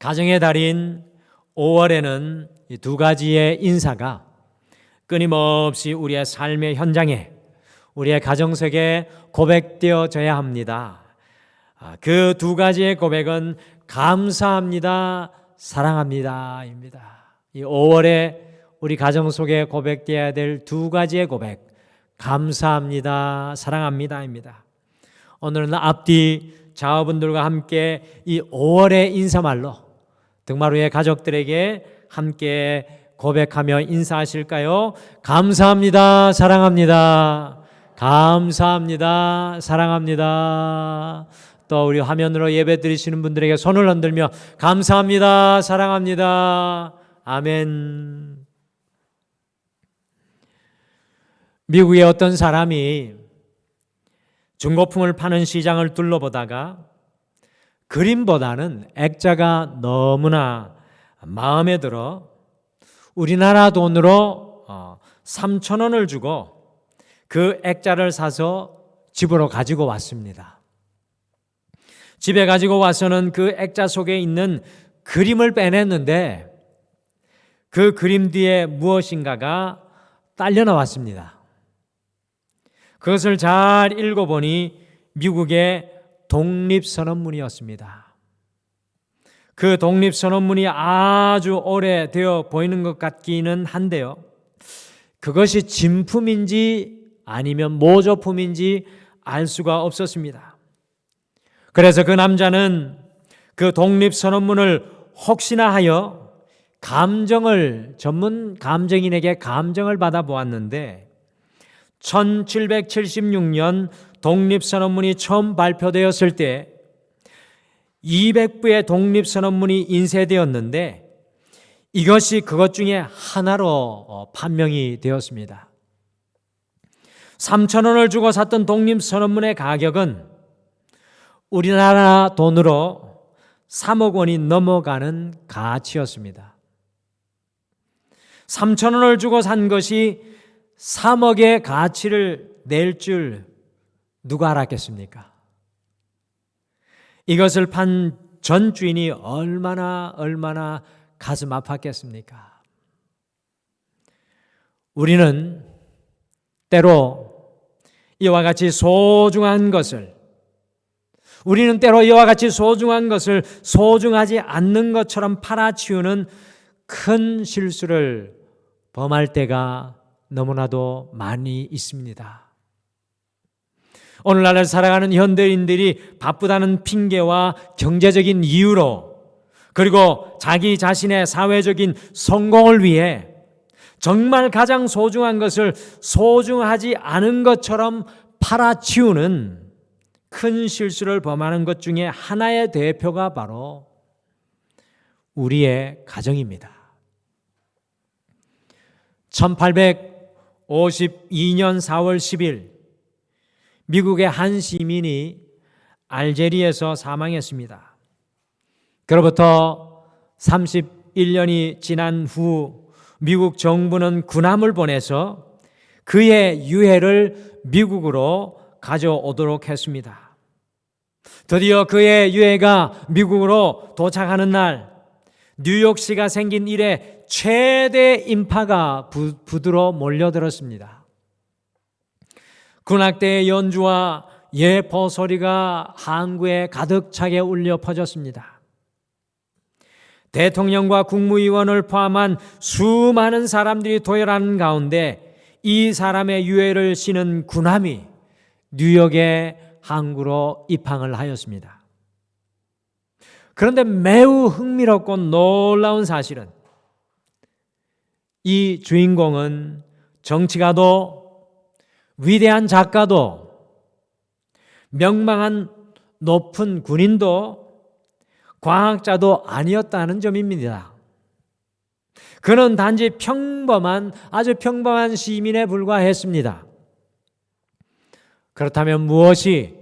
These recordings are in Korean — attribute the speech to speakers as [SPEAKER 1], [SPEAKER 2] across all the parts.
[SPEAKER 1] 가정의 달인 5월에는 이 두 가지의 인사가 끊임없이 우리의 삶의 현장에, 우리의 가정 속에 고백되어져야 합니다. 그 두 가지의 고백은 감사합니다, 사랑합니다입니다. 이 5월에 우리 가정 속에 고백되어야 될 두 가지의 고백, 감사합니다, 사랑합니다입니다. 오늘은 앞뒤 자녀분들과 함께 이 5월의 인사말로 등마루의 가족들에게 함께 고백하며 인사하실까요? 감사합니다, 사랑합니다. 감사합니다, 사랑합니다. 또 우리 화면으로 예배 드리시는 분들에게 손을 흔들며 감사합니다, 사랑합니다. 아멘. 미국의 어떤 사람이 중고품을 파는 시장을 둘러보다가 그림보다는 액자가 너무나 마음에 들어 우리나라 돈으로 3,000원을 주고 그 액자를 사서 집으로 가지고 왔습니다. 집에 가지고 와서는 그 액자 속에 있는 그림을 빼냈는데 그 그림 뒤에 무엇인가가 딸려 나왔습니다. 그것을 잘 읽어보니 미국의 독립선언문이었습니다. 그 독립선언문이 아주 오래되어 보이는 것 같기는 한데요, 그것이 진품인지 아니면 모조품인지 알 수가 없었습니다. 그래서 그 남자는 그 독립선언문을 혹시나 하여 전문 감정인에게 감정을 받아보았는데 1776년 독립선언문이 처음 발표되었을 때 200부의 독립선언문이 인쇄되었는데 이것이 그것 중에 하나로 판명이 되었습니다. 3,000원을 주고 샀던 독립선언문의 가격은 우리나라 돈으로 3억 원이 넘어가는 가치였습니다. 3,000원을 주고 산 것이 3억의 가치를 낼 줄 누가 알았겠습니까? 이것을 판 전 주인이 얼마나 가슴 아팠겠습니까? 우리는 때로 이와 같이 소중한 것을 소중하지 않는 것처럼 팔아치우는 큰 실수를 범할 때가 너무나도 많이 있습니다. 오늘날을 살아가는 현대인들이 바쁘다는 핑계와 경제적인 이유로, 그리고 자기 자신의 사회적인 성공을 위해 정말 가장 소중한 것을 소중하지 않은 것처럼 팔아치우는 큰 실수를 범하는 것 중에 하나의 대표가 바로 우리의 가정입니다. 1852년 4월 10일 미국의 한 시민이 알제리에서 사망했습니다. 그로부터 31년이 지난 후 미국 정부는 군함을 보내서 그의 유해를 미국으로 가져오도록 했습니다. 드디어 그의 유해가 미국으로 도착하는 날, 뉴욕시가 생긴 이래 최대 인파가 부두로 몰려들었습니다. 군악대의 연주와 예포 소리가 항구에 가득 차게 울려 퍼졌습니다. 대통령과 국무위원을 포함한 수많은 사람들이 도열하는 가운데 이 사람의 유해를 싣는 군함이 뉴욕의 항구로 입항을 하였습니다. 그런데 매우 흥미롭고 놀라운 사실은 이 주인공은 정치가도 위대한 작가도 명망한 높은 군인도 과학자도 아니었다는 점입니다. 그는 단지 아주 평범한 시민에 불과했습니다. 그렇다면 무엇이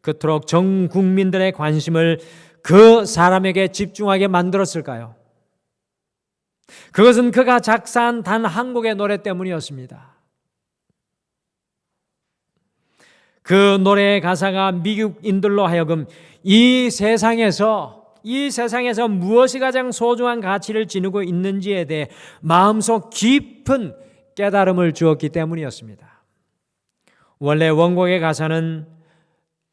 [SPEAKER 1] 그토록 전 국민들의 관심을 그 사람에게 집중하게 만들었을까요? 그것은 그가 작사한 단 한 곡의 노래 때문이었습니다. 그 노래의 가사가 미국인들로 하여금 이 세상에서 이 세상에서 무엇이 가장 소중한 가치를 지니고 있는지에 대해 마음속 깊은 깨달음을 주었기 때문이었습니다. 원래 원곡의 가사는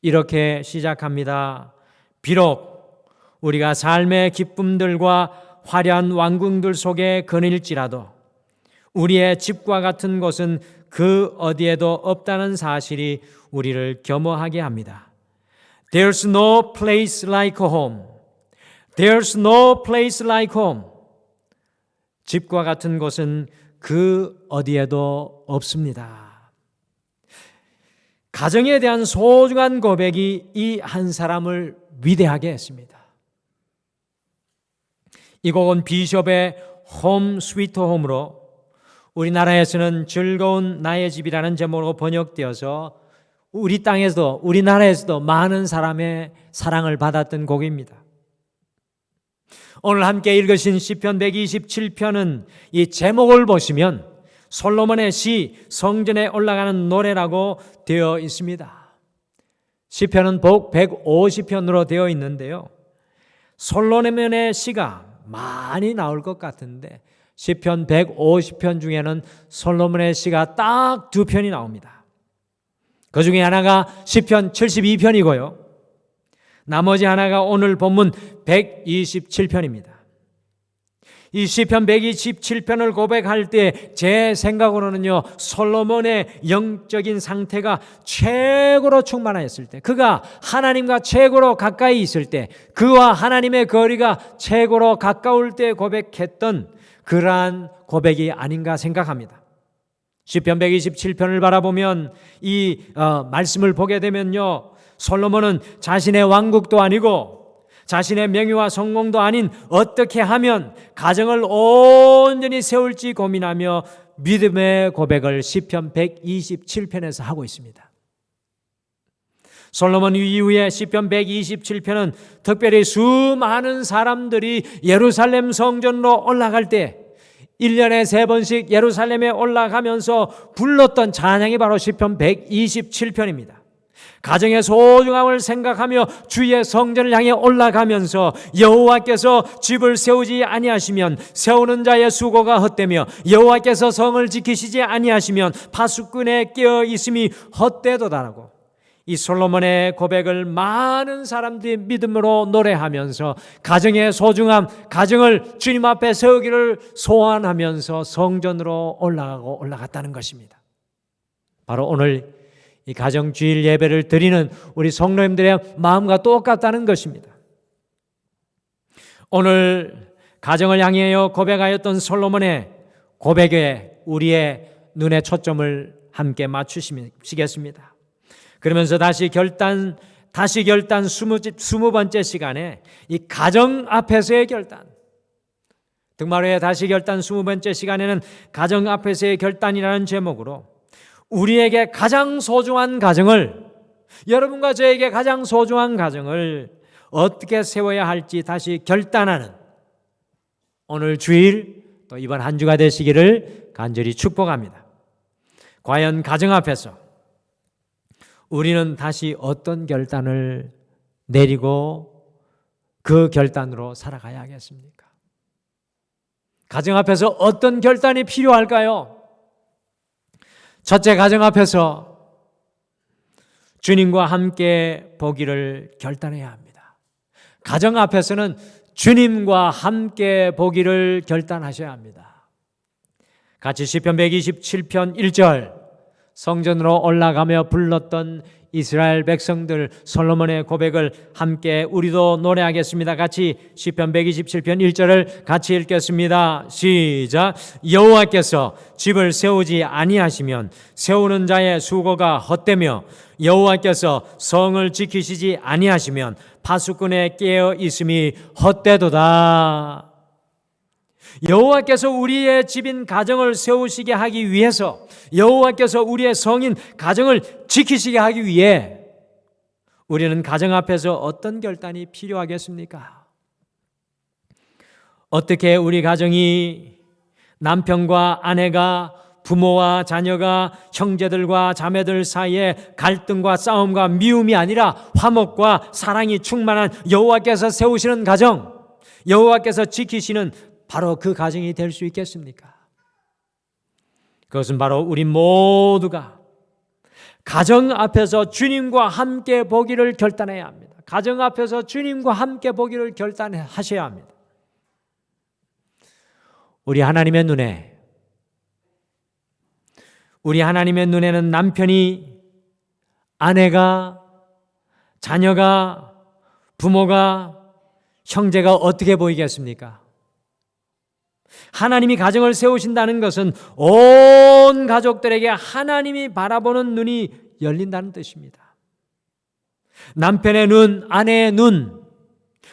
[SPEAKER 1] 이렇게 시작합니다. 비록 우리가 삶의 기쁨들과 화려한 왕궁들 속에 거닐지라도 우리의 집과 같은 곳은 그 어디에도 없다는 사실이 우리를 겸허하게 합니다. There's no place like home. There's no place like home. 집과 같은 곳은 그 어디에도 없습니다. 가정에 대한 소중한 고백이 이 한 사람을 위대하게 했습니다. 이 곡은 비숍의 홈 스위트 홈으로 우리나라에서는 즐거운 나의 집이라는 제목으로 번역되어서 우리 땅에서도 우리나라에서도 많은 사람의 사랑을 받았던 곡입니다. 오늘 함께 읽으신 시편 127편은 이 제목을 보시면 솔로몬의 시, 성전에 올라가는 노래라고 되어 있습니다. 시편은 복 150편으로 되어 있는데요. 솔로몬의 시가 많이 나올 것 같은데 시편 150편 중에는 솔로몬의 시가 딱 2편이 나옵니다. 그 중에 하나가 시편 72편이고요. 나머지 하나가 오늘 본문 127편입니다. 이 시편 127편을 고백할 때 제 생각으로는요, 솔로몬의 영적인 상태가 최고로 충만했을 때, 그가 하나님과 최고로 가까이 있을 때, 그와 하나님의 거리가 최고로 가까울 때 고백했던 그러한 고백이 아닌가 생각합니다. 시편 127편을 바라보면 이 말씀을 보게 되면요, 솔로몬은 자신의 왕국도 아니고 자신의 명예와 성공도 아닌 어떻게 하면 가정을 온전히 세울지 고민하며 믿음의 고백을 시편 127편에서 하고 있습니다. 솔로몬 이후에 시편 127편은 특별히 수많은 사람들이 예루살렘 성전으로 올라갈 때 1년에 3번씩 예루살렘에 올라가면서 불렀던 찬양이 바로 시편 127편입니다. 가정의 소중함을 생각하며 주의 성전을 향해 올라가면서 여호와께서 집을 세우지 아니하시면 세우는 자의 수고가 헛되며 여호와께서 성을 지키시지 아니하시면 파수꾼의 깨어 있음이 헛되도다라고 이 솔로몬의 고백을 많은 사람들이 믿음으로 노래하면서 가정의 소중함, 가정을 주님 앞에 세우기를 소원하면서 성전으로 올라갔다는 것입니다. 바로 오늘 이 가정주일 예배를 드리는 우리 성도님들의 마음과 똑같다는 것입니다. 오늘 가정을 향하여 고백하였던 솔로몬의 고백에 우리의 눈의 초점을 함께 맞추시겠습니다. 그러면서 다시 결단 20번째 시간에 이 가정 앞에서의 결단, 등마루의 다시 결단 20번째 시간에는 가정 앞에서의 결단이라는 제목으로 우리에게 가장 소중한 가정을, 여러분과 저에게 가장 소중한 가정을 어떻게 세워야 할지 다시 결단하는 오늘 주일 또 이번 한 주가 되시기를 간절히 축복합니다. 과연 가정 앞에서 우리는 다시 어떤 결단을 내리고 그 결단으로 살아가야 하겠습니까? 가정 앞에서 어떤 결단이 필요할까요? 첫째, 가정 앞에서 주님과 함께 보기를 결단해야 합니다. 가정 앞에서는 주님과 함께 보기를 결단하셔야 합니다. 같이 시편 127편 1절 성전으로 올라가며 불렀던 이스라엘 백성들 솔로몬의 고백을 함께 우리도 노래하겠습니다. 같이 시편 127편 1절을 같이 읽겠습니다. 시작. 여호와께서 집을 세우지 아니하시면 세우는 자의 수고가 헛되며 여호와께서 성을 지키시지 아니하시면 파수꾼의 깨어 있음이 헛되도다. 여호와께서 우리의 집인 가정을 세우시게 하기 위해서, 여호와께서 우리의 성인 가정을 지키시게 하기 위해 우리는 가정 앞에서 어떤 결단이 필요하겠습니까? 어떻게 우리 가정이 남편과 아내가 부모와 자녀가 형제들과 자매들 사이에 갈등과 싸움과 미움이 아니라 화목과 사랑이 충만한 여호와께서 세우시는 가정, 여호와께서 지키시는 바로 그 가정이 될 수 있겠습니까? 그것은 바로 우리 모두가 가정 앞에서 주님과 함께 보기를 결단해야 합니다. 가정 앞에서 주님과 함께 보기를 결단하셔야 합니다. 우리 하나님의 눈에는 남편이, 아내가, 자녀가, 부모가, 형제가 어떻게 보이겠습니까? 하나님이 가정을 세우신다는 것은 온 가족들에게 하나님이 바라보는 눈이 열린다는 뜻입니다. 남편의 눈, 아내의 눈,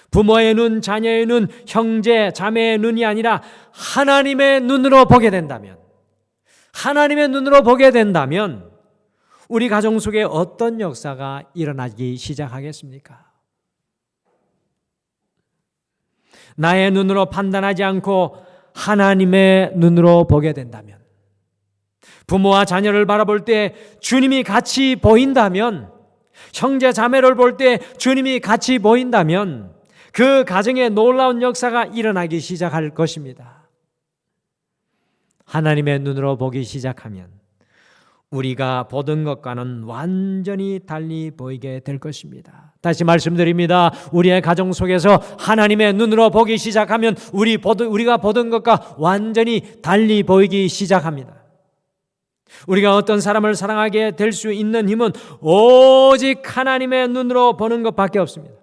[SPEAKER 1] 부모의 눈, 자녀의 눈, 형제, 자매의 눈이 아니라 하나님의 눈으로 보게 된다면, 하나님의 눈으로 보게 된다면 우리 가정 속에 어떤 역사가 일어나기 시작하겠습니까? 나의 눈으로 판단하지 않고 하나님의 눈으로 보게 된다면, 부모와 자녀를 바라볼 때 주님이 같이 보인다면, 형제 자매를 볼 때 주님이 같이 보인다면 그 가정에 놀라운 역사가 일어나기 시작할 것입니다. 하나님의 눈으로 보기 시작하면 우리가 보던 것과는 완전히 달리 보이게 될 것입니다. 다시 말씀드립니다. 우리의 가정 속에서 하나님의 눈으로 보기 시작하면 우리가 보던 것과 완전히 달리 보이기 시작합니다. 우리가 어떤 사람을 사랑하게 될 수 있는 힘은 오직 하나님의 눈으로 보는 것밖에 없습니다.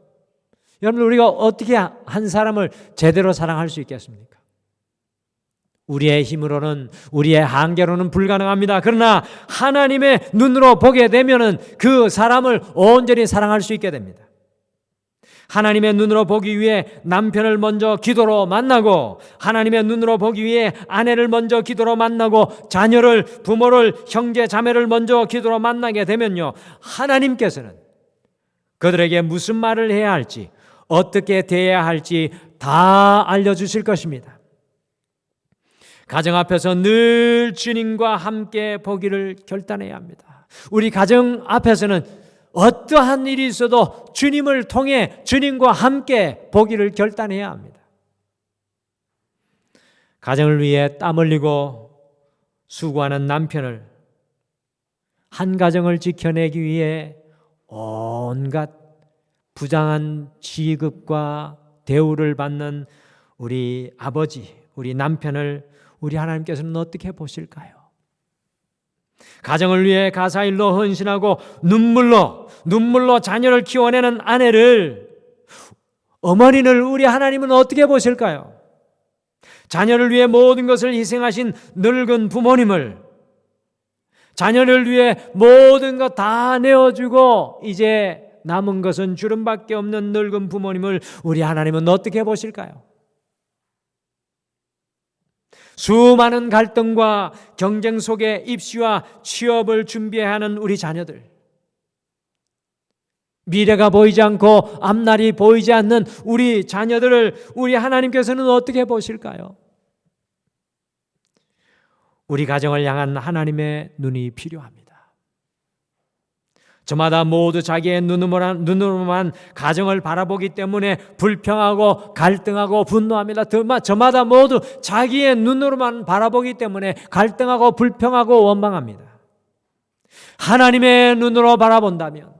[SPEAKER 1] 여러분, 우리가 어떻게 한 사람을 제대로 사랑할 수 있겠습니까? 우리의 힘으로는, 우리의 한계로는 불가능합니다. 그러나 하나님의 눈으로 보게 되면은 그 사람을 온전히 사랑할 수 있게 됩니다. 하나님의 눈으로 보기 위해 남편을 먼저 기도로 만나고, 하나님의 눈으로 보기 위해 아내를 먼저 기도로 만나고, 자녀를, 부모를, 형제, 자매를 먼저 기도로 만나게 되면요, 하나님께서는 그들에게 무슨 말을 해야 할지, 어떻게 대해야 할지 다 알려주실 것입니다. 가정 앞에서 늘 주님과 함께 보기를 결단해야 합니다. 우리 가정 앞에서는 어떠한 일이 있어도 주님을 통해 주님과 함께 보기를 결단해야 합니다. 가정을 위해 땀 흘리고 수고하는 남편을, 한 가정을 지켜내기 위해 온갖 부장한 지급과 대우를 받는 우리 아버지, 우리 남편을 우리 하나님께서는 어떻게 보실까요? 가정을 위해 가사일로 헌신하고 눈물로 자녀를 키워내는 아내를, 어머니를 우리 하나님은 어떻게 보실까요? 자녀를 위해 모든 것을 희생하신 늙은 부모님을, 자녀를 위해 모든 것 다 내어주고 이제 남은 것은 주름밖에 없는 늙은 부모님을 우리 하나님은 어떻게 보실까요? 수많은 갈등과 경쟁 속에 입시와 취업을 준비해야 하는 우리 자녀들, 미래가 보이지 않고 앞날이 보이지 않는 우리 자녀들을 우리 하나님께서는 어떻게 보실까요? 우리 가정을 향한 하나님의 눈이 필요합니다. 저마다 모두 자기의 눈으로만 가정을 바라보기 때문에 불평하고 갈등하고 분노합니다. 저마다 모두 자기의 눈으로만 바라보기 때문에 갈등하고 불평하고 원망합니다. 하나님의 눈으로 바라본다면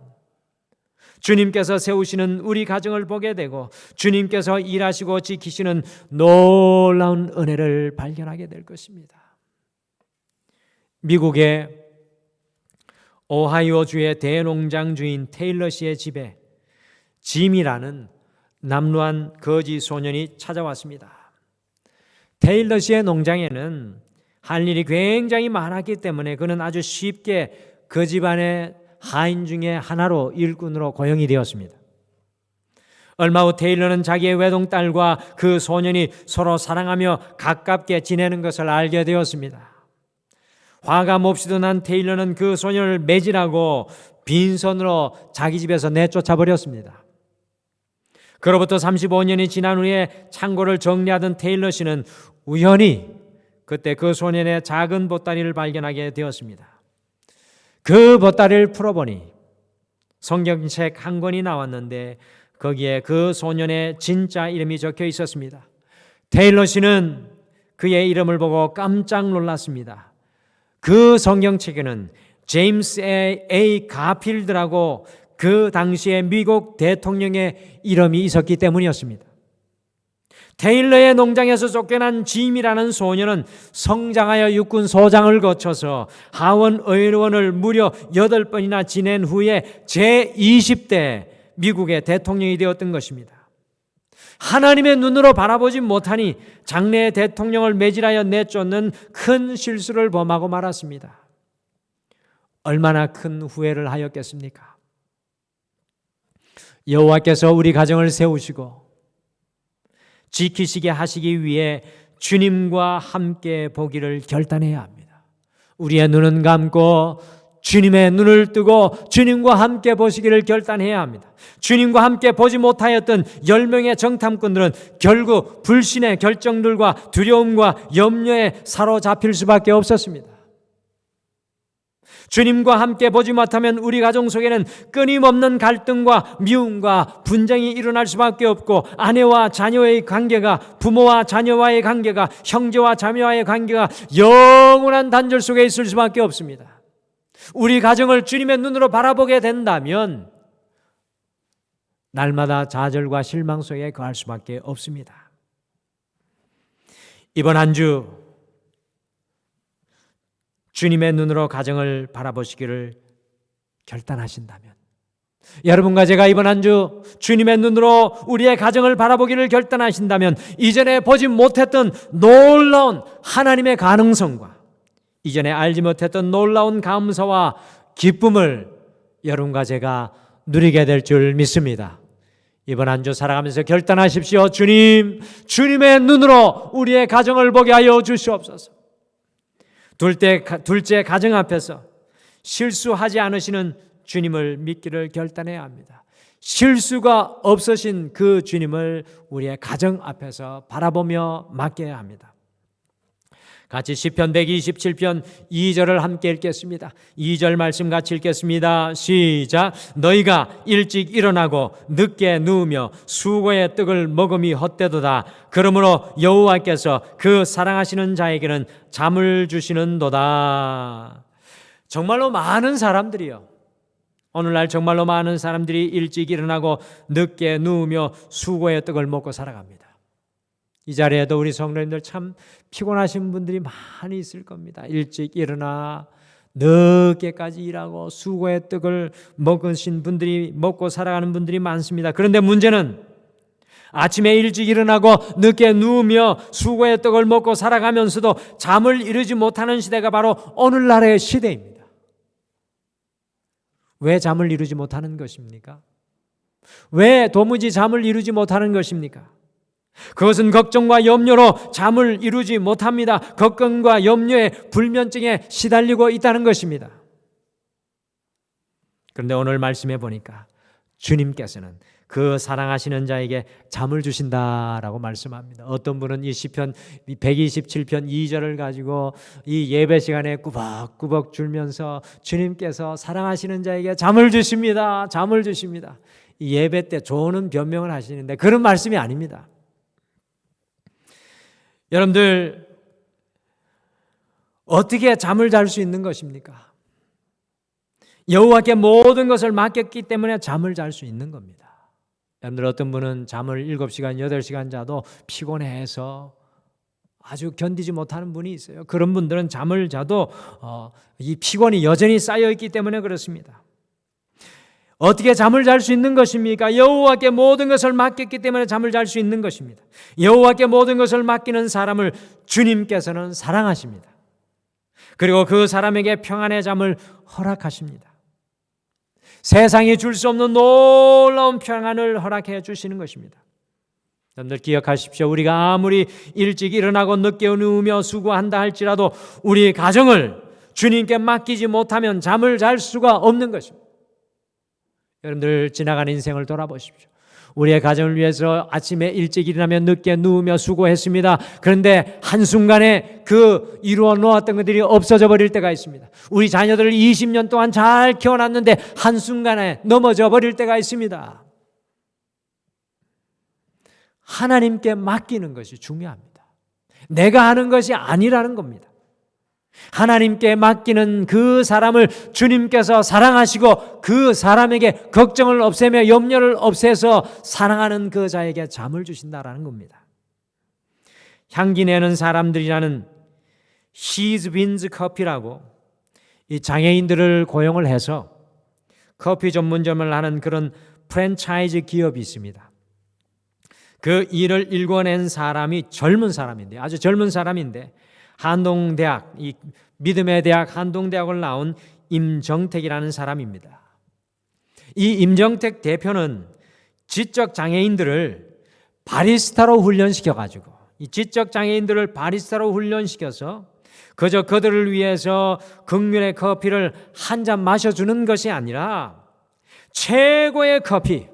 [SPEAKER 1] 주님께서 세우시는 우리 가정을 보게 되고 주님께서 일하시고 지키시는 놀라운 은혜를 발견하게 될 것입니다. 미국의 오하이오주의 대농장 주인 테일러 씨의 집에 짐이라는 남루한 거지 소년이 찾아왔습니다. 테일러 씨의 농장에는 할 일이 굉장히 많았기 때문에 그는 아주 쉽게 그 집안의 하인 중에 하나로 일꾼으로 고용이 되었습니다. 얼마 후 테일러는 자기의 외동딸과 그 소년이 서로 사랑하며 가깝게 지내는 것을 알게 되었습니다. 화가 몹시도 난 테일러는 그 소년을 매질하고 빈손으로 자기 집에서 내쫓아 버렸습니다. 그로부터 35년이 지난 후에 창고를 정리하던 테일러 씨는 우연히 그때 그 소년의 작은 보따리를 발견하게 되었습니다. 그 보따리를 풀어보니 성경책 한 권이 나왔는데 거기에 그 소년의 진짜 이름이 적혀 있었습니다. 테일러 씨는 그의 이름을 보고 깜짝 놀랐습니다. 그 성경책에는 제임스 A. 가필드라고 그 당시에 미국 대통령의 이름이 있었기 때문이었습니다. 테일러의 농장에서 쫓겨난 짐이라는 소년은 성장하여 육군 소장을 거쳐서 하원 의원을 무려 8번이나 지낸 후에 제20대 미국의 대통령이 되었던 것입니다. 하나님의 눈으로 바라보지 못하니 장래 대통령을 매질하여 내쫓는 큰 실수를 범하고 말았습니다. 얼마나 큰 후회를 하였겠습니까? 여호와께서 우리 가정을 세우시고 지키시게 하시기 위해 주님과 함께 보기를 결단해야 합니다. 우리의 눈은 감고 주님의 눈을 뜨고 주님과 함께 보시기를 결단해야 합니다. 주님과 함께 보지 못하였던 10명의 정탐꾼들은 결국 불신의 결정들과 두려움과 염려에 사로잡힐 수밖에 없었습니다. 주님과 함께 보지 못하면 우리 가정 속에는 끊임없는 갈등과 미움과 분쟁이 일어날 수밖에 없고, 아내와 자녀의 관계가, 부모와 자녀와의 관계가, 형제와 자매와의 관계가 영원한 단절 속에 있을 수밖에 없습니다. 우리 가정을 주님의 눈으로 바라보게 된다면 날마다 좌절과 실망 속에 거할 수밖에 없습니다. 이번 한 주 주님의 눈으로 가정을 바라보시기를 결단하신다면, 여러분과 제가 이번 한 주 주님의 눈으로 우리의 가정을 바라보기를 결단하신다면, 이전에 보지 못했던 놀라운 하나님의 가능성과 이전에 알지 못했던 놀라운 감사와 기쁨을 여러분과 제가 누리게 될 줄 믿습니다. 이번 한 주 살아가면서 결단하십시오. 주님의 눈으로 우리의 가정을 보게 하여 주시옵소서. 둘째 가정 앞에서 실수하지 않으시는 주님을 믿기를 결단해야 합니다. 실수가 없으신 그 주님을 우리의 가정 앞에서 바라보며 맡겨야 합니다. 같이 시편 127편 2절을 함께 읽겠습니다. 2절 말씀 같이 읽겠습니다. 시작. 너희가 일찍 일어나고 늦게 누우며 수고의 떡을 먹음이 헛되도다. 그러므로 여호와께서 그 사랑하시는 자에게는 잠을 주시는도다. 정말로 많은 사람들이요, 오늘날 정말로 많은 사람들이 일찍 일어나고 늦게 누우며 수고의 떡을 먹고 살아갑니다. 이 자리에도 우리 성도님들 참 피곤하신 분들이 많이 있을 겁니다. 일찍 일어나 늦게까지 일하고 수고의 떡을 먹으신 분들이, 먹고 살아가는 분들이 많습니다. 그런데 문제는 아침에 일찍 일어나고 늦게 누우며 수고의 떡을 먹고 살아가면서도 잠을 이루지 못하는 시대가 바로 오늘날의 시대입니다. 왜 잠을 이루지 못하는 것입니까? 왜 도무지 잠을 이루지 못하는 것입니까? 그것은 걱정과 염려로 잠을 이루지 못합니다. 걱정과 염려에, 불면증에 시달리고 있다는 것입니다. 그런데 오늘 말씀해 보니까 주님께서는 그 사랑하시는 자에게 잠을 주신다라고 말씀합니다. 어떤 분은 이 시편 127편 2절을 가지고 이 예배 시간에 꾸벅꾸벅 줄면서 주님께서 사랑하시는 자에게 잠을 주십니다. 잠을 주십니다. 이 예배 때 좋은 변명을 하시는데 그런 말씀이 아닙니다. 여러분들, 어떻게 잠을 잘 수 있는 것입니까? 여호와께 모든 것을 맡겼기 때문에 잠을 잘 수 있는 겁니다. 여러분들, 어떤 분은 잠을 7시간, 8시간 자도 피곤해서 아주 견디지 못하는 분이 있어요. 그런 분들은 잠을 자도 이 피곤이 여전히 쌓여있기 때문에 그렇습니다. 어떻게 잠을 잘 수 있는 것입니까? 여호와께 모든 것을 맡겼기 때문에 잠을 잘 수 있는 것입니다. 여호와께 모든 것을 맡기는 사람을 주님께서는 사랑하십니다. 그리고 그 사람에게 평안의 잠을 허락하십니다. 세상이 줄 수 없는 놀라운 평안을 허락해 주시는 것입니다. 여러분들 기억하십시오. 우리가 아무리 일찍 일어나고 늦게 누우며 수고한다 할지라도 우리 가정을 주님께 맡기지 못하면 잠을 잘 수가 없는 것입니다. 여러분들, 지나가는 인생을 돌아보십시오. 우리의 가정을 위해서 아침에 일찍 일어나며 늦게 누우며 수고했습니다. 그런데 한순간에 그 이루어 놓았던 것들이 없어져 버릴 때가 있습니다. 우리 자녀들을 20년 동안 잘 키워놨는데 한순간에 넘어져 버릴 때가 있습니다. 하나님께 맡기는 것이 중요합니다. 내가 하는 것이 아니라는 겁니다. 하나님께 맡기는 그 사람을 주님께서 사랑하시고 그 사람에게 걱정을 없애며 염려를 없애서 사랑하는 그 자에게 잠을 주신다라는 겁니다. 향기 내는 사람들이라는 시즈빈즈 커피라고 이 장애인들을 고용을 해서 커피 전문점을 하는 그런 프랜차이즈 기업이 있습니다. 그 일을 일궈낸 사람이 젊은 사람인데, 아주 젊은 사람인데, 한동대학, 이 믿음의 대학 한동대학을 나온 임정택이라는 사람입니다. 이 임정택 대표는 지적 장애인들을 바리스타로 훈련시켜가지고, 이 지적 장애인들을 바리스타로 훈련시켜서 그저 그들을 위해서 극률의 커피를 한 잔 마셔주는 것이 아니라 최고의 커피,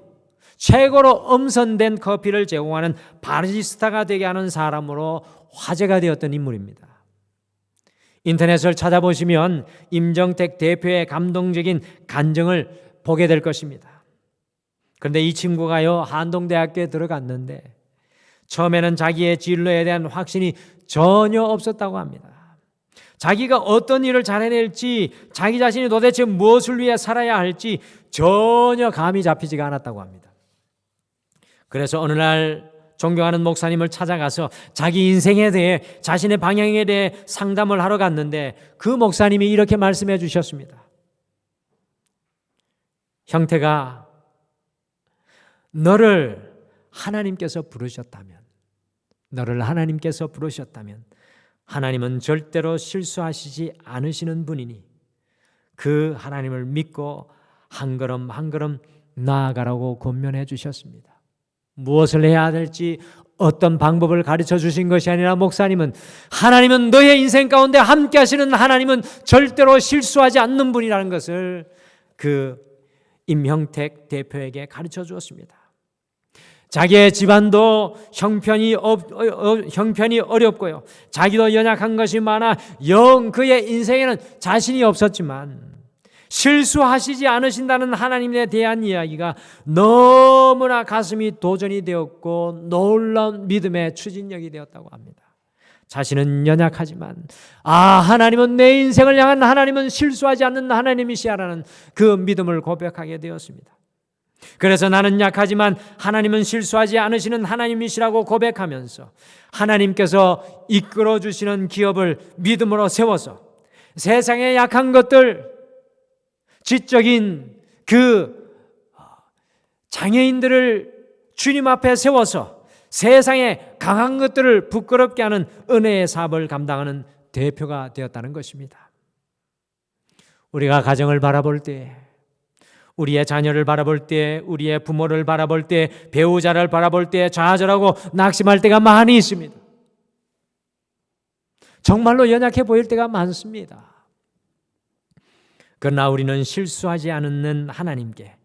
[SPEAKER 1] 최고로 엄선된 커피를 제공하는 바리스타가 되게 하는 사람으로 화제가 되었던 인물입니다. 인터넷을 찾아보시면 임정택 대표의 감동적인 간증을 보게 될 것입니다. 그런데 이 친구가요, 한동대학교에 들어갔는데 처음에는 자기의 진로에 대한 확신이 전혀 없었다고 합니다. 자기가 어떤 일을 잘해낼지, 자기 자신이 도대체 무엇을 위해 살아야 할지 전혀 감이 잡히지가 않았다고 합니다. 그래서 어느 날 존경하는 목사님을 찾아가서 자기 인생에 대해, 자신의 방향에 대해 상담을 하러 갔는데 그 목사님이 이렇게 말씀해 주셨습니다. 형태가, 너를 하나님께서 부르셨다면, 하나님은 절대로 실수하시지 않으시는 분이니 그 하나님을 믿고 한 걸음 한 걸음 나아가라고 권면해 주셨습니다. 무엇을 해야 될지, 어떤 방법을 가르쳐 주신 것이 아니라 목사님은, 하나님은 너의 인생 가운데 함께 하시는 하나님은 절대로 실수하지 않는 분이라는 것을 그 임형택 대표에게 가르쳐 주었습니다. 자기의 집안도 형편이 어렵고요, 자기도 연약한 것이 많아 영 그의 인생에는 자신이 없었지만 실수하시지 않으신다는 하나님에 대한 이야기가 너무나 가슴이 도전이 되었고 놀라운 믿음의 추진력이 되었다고 합니다. 자신은 연약하지만 하나님은, 내 인생을 향한 하나님은 실수하지 않는 하나님이시라는 그 믿음을 고백하게 되었습니다. 그래서 나는 약하지만 하나님은 실수하지 않으시는 하나님이시라고 고백하면서 하나님께서 이끌어 주시는 기업을 믿음으로 세워서 세상의 약한 것들, 지적인 그 장애인들을 주님 앞에 세워서 세상의 강한 것들을 부끄럽게 하는 은혜의 사업을 감당하는 대표가 되었다는 것입니다. 우리가 가정을 바라볼 때, 우리의 자녀를 바라볼 때, 우리의 부모를 바라볼 때, 배우자를 바라볼 때 좌절하고 낙심할 때가 많이 있습니다. 정말로 연약해 보일 때가 많습니다. 그러나 우리는 실수하지 않는 하나님께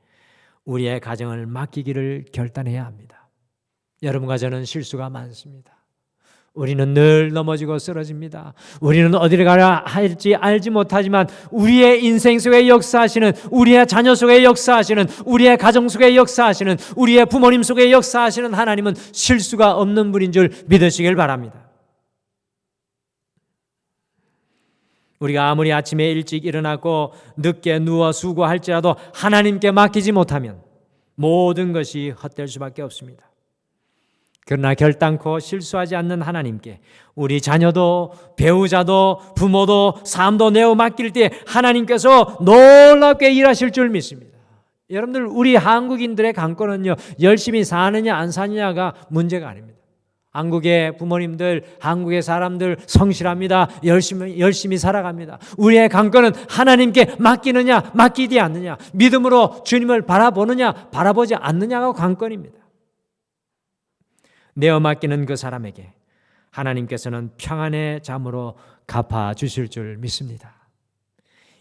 [SPEAKER 1] 우리의 가정을 맡기기를 결단해야 합니다. 여러분과 저는 실수가 많습니다. 우리는 늘 넘어지고 쓰러집니다. 우리는 어디를 가야 할지 알지 못하지만 우리의 인생 속에 역사하시는, 우리의 자녀 속에 역사하시는, 우리의 가정 속에 역사하시는, 우리의 부모님 속에 역사하시는 하나님은 실수가 없는 분인 줄 믿으시길 바랍니다. 우리가 아무리 아침에 일찍 일어나고 늦게 누워 수고할지라도 하나님께 맡기지 못하면 모든 것이 헛될 수밖에 없습니다. 그러나 결단코 실수하지 않는 하나님께 우리 자녀도, 배우자도, 부모도, 삶도 내어 맡길 때 하나님께서 놀랍게 일하실 줄 믿습니다. 여러분들, 우리 한국인들의 관건은요, 열심히 사느냐 안 사느냐가 문제가 아닙니다. 한국의 부모님들, 한국의 사람들 성실합니다. 열심히 살아갑니다. 우리의 관건은 하나님께 맡기느냐 맡기지 않느냐, 믿음으로 주님을 바라보느냐 바라보지 않느냐가 관건입니다. 내어 맡기는 그 사람에게 하나님께서는 평안의 잠으로 갚아주실 줄 믿습니다.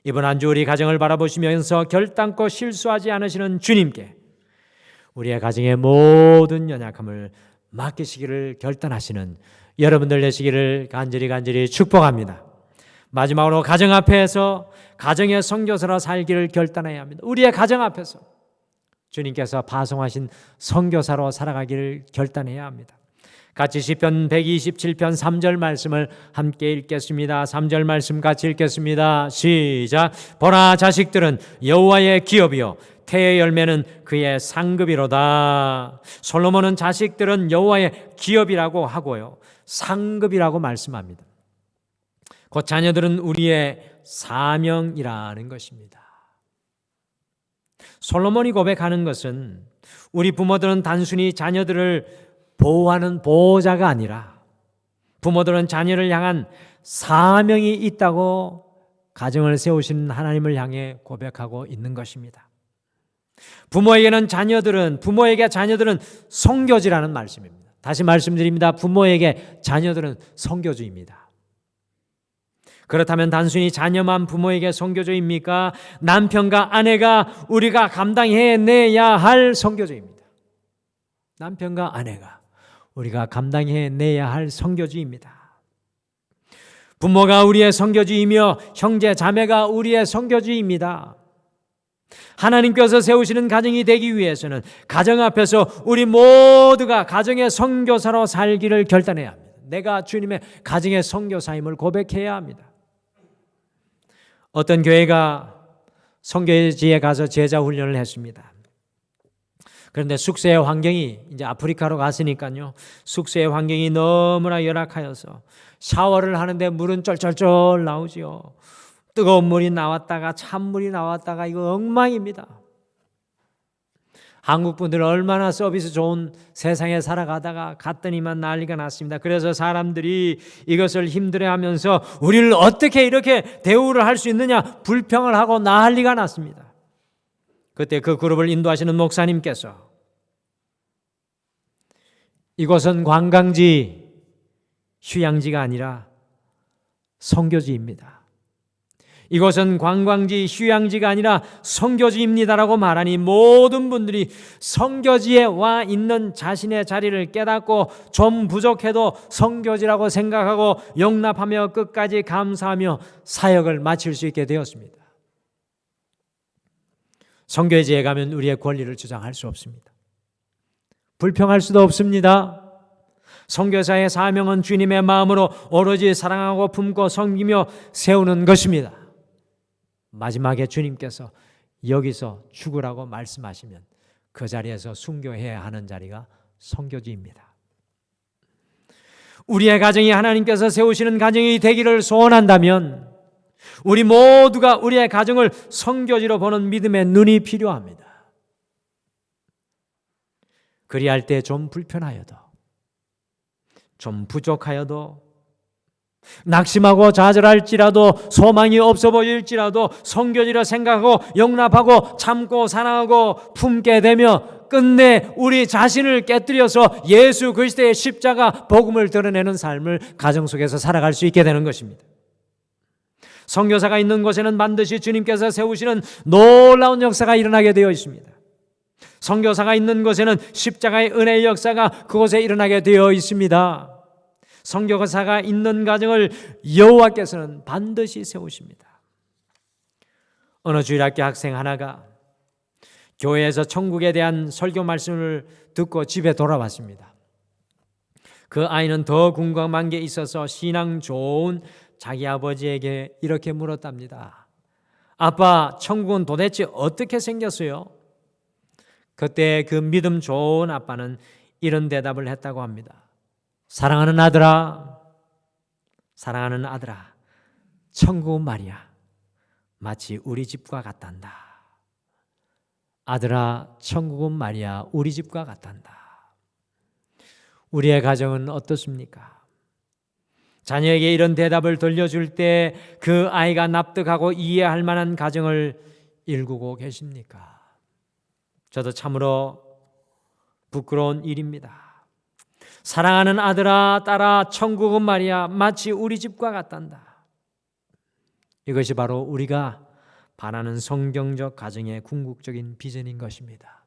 [SPEAKER 1] 이번 한 주 우리 가정을 바라보시면서 결단코 실수하지 않으시는 주님께 우리의 가정의 모든 연약함을 맡기시기를 결단하시는 여러분들 되시기를 간절히 축복합니다. 마지막으로 가정 앞에서 가정의 선교사로 살기를 결단해야 합니다. 우리의 가정 앞에서 주님께서 파송하신 선교사로 살아가기를 결단해야 합니다. 같이 시편 127편 3절 말씀을 함께 읽겠습니다. 3절 말씀 같이 읽겠습니다. 시작. 보라, 자식들은 여호와의 기업이요 태의 열매는 그의 상급이로다. 솔로몬은 자식들은 여호와의 기업이라고 하고요, 상급이라고 말씀합니다. 곧 자녀들은 우리의 사명이라는 것입니다. 솔로몬이 고백하는 것은 우리 부모들은 단순히 자녀들을 보호하는 보호자가 아니라 부모들은 자녀를 향한 사명이 있다고 가정을 세우신 하나님을 향해 고백하고 있는 것입니다. 부모에게 자녀들은 선교지라는 말씀입니다. 다시 말씀드립니다. 부모에게 자녀들은 선교주입니다. 그렇다면 단순히 자녀만 부모에게 선교주입니까? 남편과 아내가 우리가 감당해내야 할 선교주입니다. 남편과 아내가 우리가 감당해내야 할 선교주입니다. 부모가 우리의 선교주이며 형제 자매가 우리의 선교주입니다. 하나님께서 세우시는 가정이 되기 위해서는 가정 앞에서 우리 모두가 가정의 선교사로 살기를 결단해야 합니다. 내가 주님의 가정의 선교사임을 고백해야 합니다. 어떤 교회가 선교지에 가서 제자 훈련을 했습니다. 그런데 숙소의 환경이, 이제 아프리카로 갔으니까요, 숙소의 환경이 너무나 열악하여서 샤워를 하는데 물은 쩔쩔쩔 나오지요. 뜨거운 물이 나왔다가 찬물이 나왔다가 이거 엉망입니다. 한국 분들은 얼마나 서비스 좋은 세상에 살아가다가 갔더니만 난리가 났습니다. 그래서 사람들이 이것을 힘들어하면서 우리를 어떻게 이렇게 대우를 할 수 있느냐 불평을 하고 난리가 났습니다. 그때 그 그룹을 인도하시는 목사님께서 이곳은 관광지, 휴양지가 아니라 선교지입니다. 이곳은 관광지, 휴양지가 아니라 선교지입니다라고 말하니 모든 분들이 선교지에 와 있는 자신의 자리를 깨닫고 좀 부족해도 선교지라고 생각하고 용납하며 끝까지 감사하며 사역을 마칠 수 있게 되었습니다. 선교지에 가면 우리의 권리를 주장할 수 없습니다. 불평할 수도 없습니다. 선교사의 사명은 주님의 마음으로 오로지 사랑하고 품고 섬기며 세우는 것입니다. 마지막에 주님께서 여기서 죽으라고 말씀하시면 그 자리에서 순교해야 하는 자리가 선교지입니다. 우리의 가정이 하나님께서 세우시는 가정이 되기를 소원한다면 우리 모두가 우리의 가정을 선교지로 보는 믿음의 눈이 필요합니다. 그리할 때 좀 불편하여도, 좀 부족하여도, 낙심하고 좌절할지라도, 소망이 없어 보일지라도 선교지라 생각하고 용납하고 참고 사랑하고 품게 되며 끝내 우리 자신을 깨뜨려서 예수 그리스도의 십자가 복음을 드러내는 삶을 가정 속에서 살아갈 수 있게 되는 것입니다. 선교사가 있는 곳에는 반드시 주님께서 세우시는 놀라운 역사가 일어나게 되어 있습니다. 선교사가 있는 곳에는 십자가의 은혜의 역사가 그곳에 일어나게 되어 있습니다. 선교사가 있는 가정을 여호와께서는 반드시 세우십니다. 어느 주일학교 학생 하나가 교회에서 천국에 대한 설교 말씀을 듣고 집에 돌아왔습니다. 그 아이는 더 궁금한 게 있어서 신앙 좋은 자기 아버지에게 이렇게 물었답니다. 아빠, 천국은 도대체 어떻게 생겼어요? 그때 그 믿음 좋은 아빠는 이런 대답을 했다고 합니다. 사랑하는 아들아, 천국은 말이야 마치 우리 집과 같단다. 아들아, 천국은 말이야 우리 집과 같단다. 우리의 가정은 어떻습니까? 자녀에게 이런 대답을 들려줄 때 그 아이가 납득하고 이해할 만한 가정을 일구고 계십니까? 저도 참으로 부끄러운 일입니다. 사랑하는 아들아, 딸아, 천국은 말이야 마치 우리 집과 같단다. 이것이 바로 우리가 바라는 성경적 가정의 궁극적인 비전인 것입니다.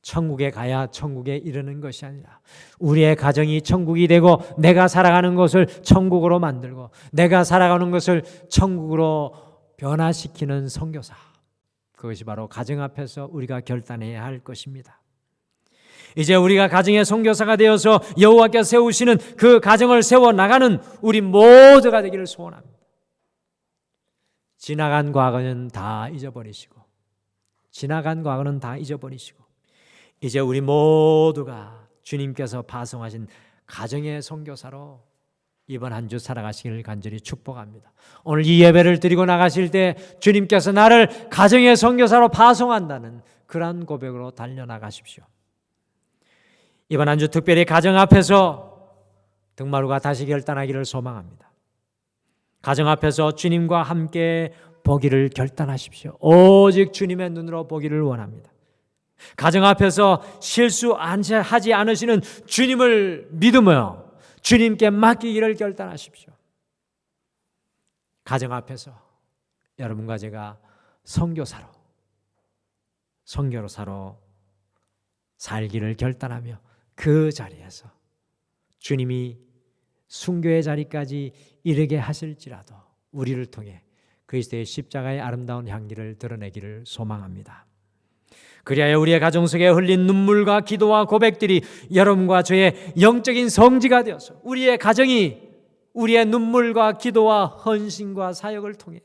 [SPEAKER 1] 천국에 가야 천국에 이르는 것이 아니라 우리의 가정이 천국이 되고 내가 살아가는 것을 천국으로 만들고 내가 살아가는 것을 천국으로 변화시키는 선교사, 그것이 바로 가정 앞에서 우리가 결단해야 할 것입니다. 이제 우리가 가정의 선교사가 되어서 여호와께서 세우시는 그 가정을 세워나가는 우리 모두가 되기를 소원합니다. 지나간 과거는 다 잊어버리시고 이제 우리 모두가 주님께서 파송하신 가정의 선교사로 이번 한 주 살아가시기를 간절히 축복합니다. 오늘 이 예배를 드리고 나가실 때 주님께서 나를 가정의 선교사로 파송한다는 그러한 고백으로 달려나가십시오. 이번 한 주 특별히 가정 앞에서 등마루가 다시 결단하기를 소망합니다. 가정 앞에서 주님과 함께 보기를 결단하십시오. 오직 주님의 눈으로 보기를 원합니다. 가정 앞에서 실수하지 않으시는 주님을 믿으며 주님께 맡기기를 결단하십시오. 가정 앞에서 여러분과 제가 선교사로 살기를 결단하며 그 자리에서 주님이 순교의 자리까지 이르게 하실지라도 우리를 통해 그리스도의 십자가의 아름다운 향기를 드러내기를 소망합니다. 그리하여 우리의 가정 속에 흘린 눈물과 기도와 고백들이 여러분과 저의 영적인 성지가 되어서 우리의 가정이 우리의 눈물과 기도와 헌신과 사역을 통해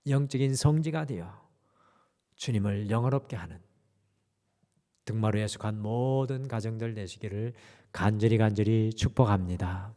[SPEAKER 1] 영적인 성지가 되어 주님을 영화롭게 하는 등마루에 속한 모든 가정들 되시기를 간절히 축복합니다.